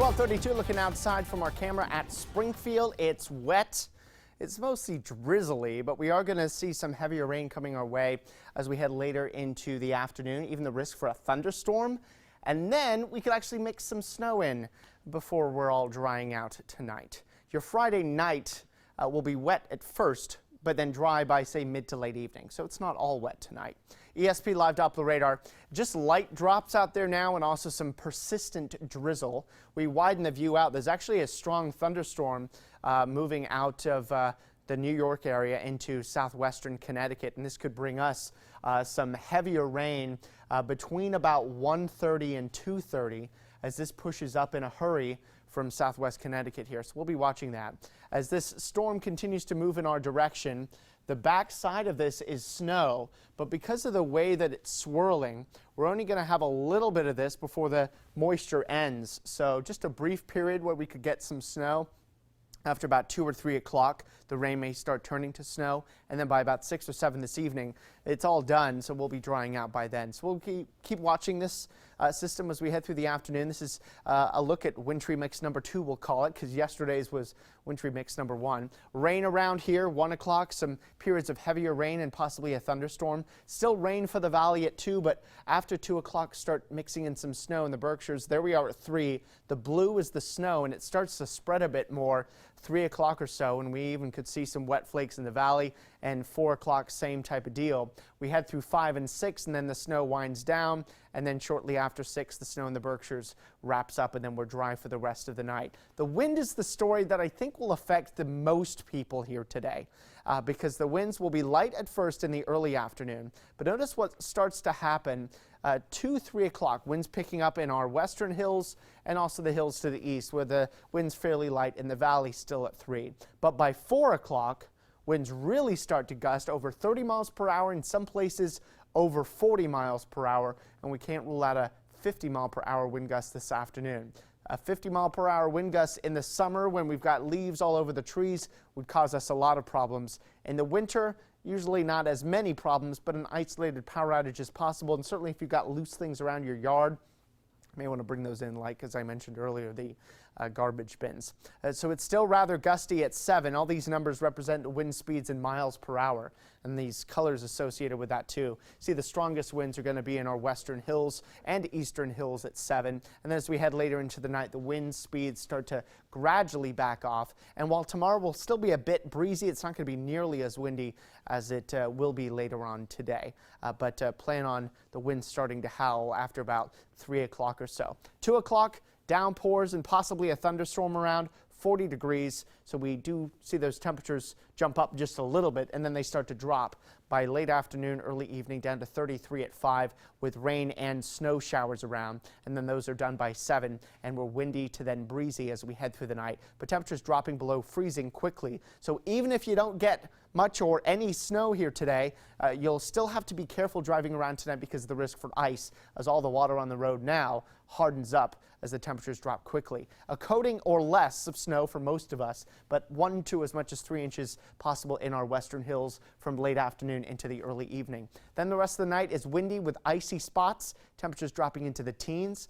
12:32, looking outside from our camera at Springfield. It's wet. It's mostly drizzly, but we are going to see some heavier rain coming our way as we head later into the afternoon, even the risk for a thunderstorm. And then we could actually mix some snow in before we're all drying out tonight. Your Friday night will be wet at first, but then dry by, say, mid to late evening. So it's not all wet tonight. ESP Live Doppler radar, just light drops out there now and also some persistent drizzle. We widen the view out. There's actually a strong thunderstorm moving out of the New York area into southwestern Connecticut, and this could bring us some heavier rain between about 1:30 and 2:30 as this pushes up in a hurry from southwest Connecticut here. So we'll be watching that. As this storm continues to move in our direction, the back side of this is snow, but because of the way that it's swirling, we're only going to have a little bit of this before the moisture ends. So just a brief period where we could get some snow. After about 2 or 3 o'clock, the rain may start turning to snow, and then by about 6 or 7 this evening, it's all done, so we'll be drying out by then. So we'll keep watching this system as we head through the afternoon. This is a look at wintry mix number 2, we'll call it, because yesterday's was wintry mix number 1. Rain around here, 1 o'clock, some periods of heavier rain and possibly a thunderstorm. Still rain for the valley at 2, but after 2 o'clock, start mixing in some snow in the Berkshires. There we are at 3. The blue is the snow, and it starts to spread a bit more 3 o'clock or so, and we even could see some wet flakes in the valley, and 4 o'clock, same type of deal. We head through 5 and 6, and then the snow winds down, and then shortly after 6, the snow in the Berkshires wraps up, and then we're dry for the rest of the night. The wind is the story that I think will affect the most people here today, because the winds will be light at first in the early afternoon, but notice what starts to happen 2, 3 o'clock, winds picking up in our western hills and also the hills to the east, where the wind's fairly light in the valley still at 3. But by 4 o'clock, winds really start to gust over 30 miles per hour, in some places over 40 miles per hour, and we can't rule out a 50 mile per hour wind gust this afternoon. A 50 mile per hour wind gust in the summer when we've got leaves all over the trees would cause us a lot of problems. In the winter, usually not as many problems, but an isolated power outage is possible, and certainly if you've got loose things around your yard, you may want to bring those in, like, as I mentioned earlier, the garbage bins. So it's still rather gusty at 7. All these numbers represent wind speeds in miles per hour, and these colors associated with that too. See, the strongest winds are going to be in our western hills and eastern hills at 7. And then as we head later into the night, the wind speeds start to gradually back off. And while tomorrow will still be a bit breezy, it's not going to be nearly as windy as it will be later on today. But plan on the wind starting to howl after about 3 o'clock or so. 2 o'clock, downpours and possibly a thunderstorm around, 40 degrees. So we do see those temperatures jump up just a little bit, and then they start to drop by late afternoon, early evening, down to 33 at 5 with rain and snow showers around. And then those are done by 7, and we're windy to then breezy as we head through the night. But temperatures dropping below freezing quickly. So even if you don't get much or any snow here today, you'll still have to be careful driving around tonight because of the risk for ice, as all the water on the road now hardens up as the temperatures drop quickly. A coating or less of snow for most of us, but 1 to as much as 3 inches possible in our western hills from late afternoon into the early evening. Then the rest of the night is windy with icy spots, temperatures dropping into the teens.